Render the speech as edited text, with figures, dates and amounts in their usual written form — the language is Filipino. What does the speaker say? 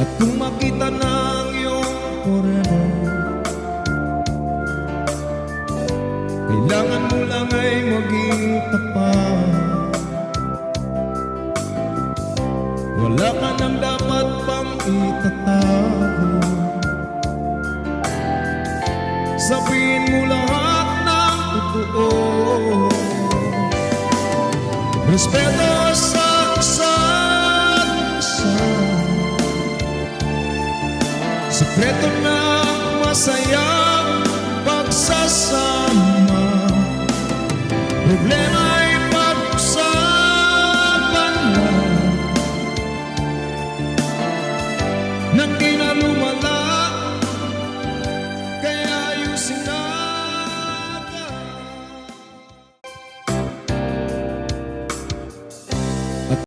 At kung makita ng iyong forever, kailangan mo lang ay maging tapat. Wala ka nang dapat pang itatago. Sabihin mo lahat ng totoo. Respeto